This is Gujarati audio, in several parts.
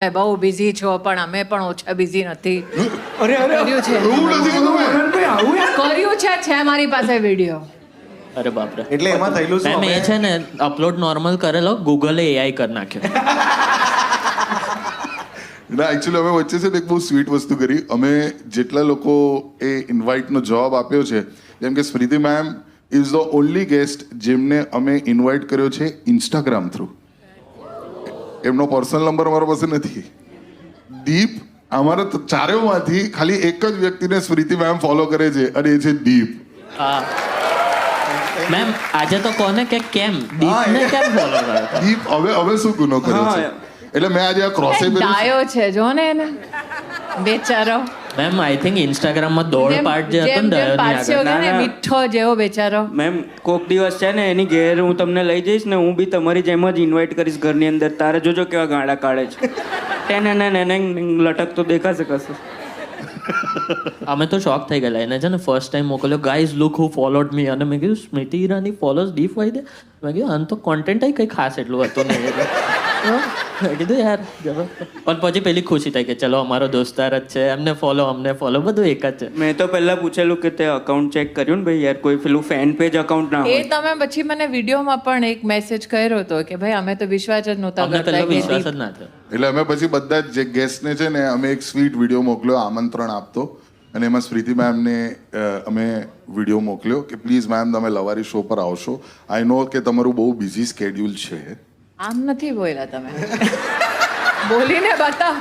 બહુ બિઝી છો પણ અમે પણ ઓછા બિઝી નથી. અરે કર્યું છે. એવું નથી બધું ભાઈ આવું યાર કર્યું છે મારી પાસે વિડીયો. અરે બાપરે. એટલે એમાં થયેલું શું મેમ એ અમે- છે ને અપલોડ નોર્મલ કરેલો, ગૂગલે AI કરી નાખ્યો. ના એકચ્યુઅલી અમે વચ્ચે છે ને એક બહુ સ્વીટ વસ્તુ કરી. અમે જેટલા લોકો એ ઇન્વાઇટનો જવાબ આપ્યો છે, જેમ કે Smriti ma'am is the only guest જેમને અમે ઇન્વાઇટ કર્યો છે ઇન્સ્ટાગ્રામ થ્રુ. એમનો પર્સનલ નંબર અમારા પાસે નથી. દીપ અમારા ચારેયમાંથી ખાલી એક જ વ્યક્તિને સ્મૃતિ મેમ ફોલો કરે છે અને એ છે દીપ. હા મેમ આજે તો કોને કે કેમ દીપને કેમ ફોલો કરો? દીપ હવે શું ગુનો કર્યો છે? એટલે મેં આજે આ ક્રોસે ડાયો છે જો ને એને બેચારો. મેમ આઈ થિંક ઇન્સ્ટાગ્રામમાં દોડ પાર્ટ જે હતો ને ડાયોની પારસ્યો આગળ. કે ને મીઠો જેવો બેચારો. મેમ કોક દિવસ છે ને એની ઘેર હું તમને લઈ જઈશ ને હું બી તમારી જેમ જ ઇન્વાઇટ કરીશ ઘરની અંદર. તારે જોજો કેવા ગાળા કાઢે છે. લટક તો દેખાશે કશું. અમે તો શોક થઈ ગયેલા. એને છે ને ફર્સ્ટ ટાઈમ મોકલ્યો, ગાઈઝ લુક હુ ફોલોડ મી. અને મેં કીધું સ્મૃતિ ઈરાની ફોલોઝ ડીપ વાઈ દે. મેં કીધું આને તો કોન્ટેન્ટ કંઈ ખાસ એટલું હતું નહીં. મેં કીધું યાર પણ પછી પેલી ખુશી થઈ કે ચલો અમારો દોસ્તાર જ છે, એમને ફોલો અમને ફોલો બધું એક જ છે. મેં તો પહેલા પૂછેલું કે તે અકાઉન્ટ ચેક કર્યું ને ભાઈ યાર કોઈ પેલું ફેન પેજ અકાઉન્ટ ના એ હોય. તમે પછી મને વિડીયોમાં પણ એક મેસેજ કર્યો હતો કે ભાઈ અમે તો વિશ્વાસ જ નહોતા અમને કરતા પેલો કે વિશ્વાસ દીપ- જ ના થયો. એટલે અમે પછી બધા જ જે ગેસ્ટને છે ને અમે એક સ્વીટ વિડીયો મોકલ્યો આમંત્રણ આપતો, અને એમાં સ્મૃતિ મેમને અમે વિડીયો મોકલ્યો કે પ્લીઝ મેમ તમે લવારી શો પર આવશો. આઈ નો કે તમારું બહુ બિઝી સ્કેડ્યુલ છે. આમ નથી બોલ્યા તમે. બોલીને બતાવ.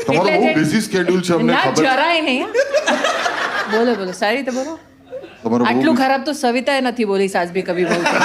તમારું એટલે બહુ જે- બિઝી સ્કેડ્યુલ છે અમને ના ખબર. જરાય નહીં. બોલો બોલો સારી રીતે બોલો. તમારું બહુ આટલું ખરાબ તો સવિતાએ નથી બોલી સાસબી કભી બોલતી.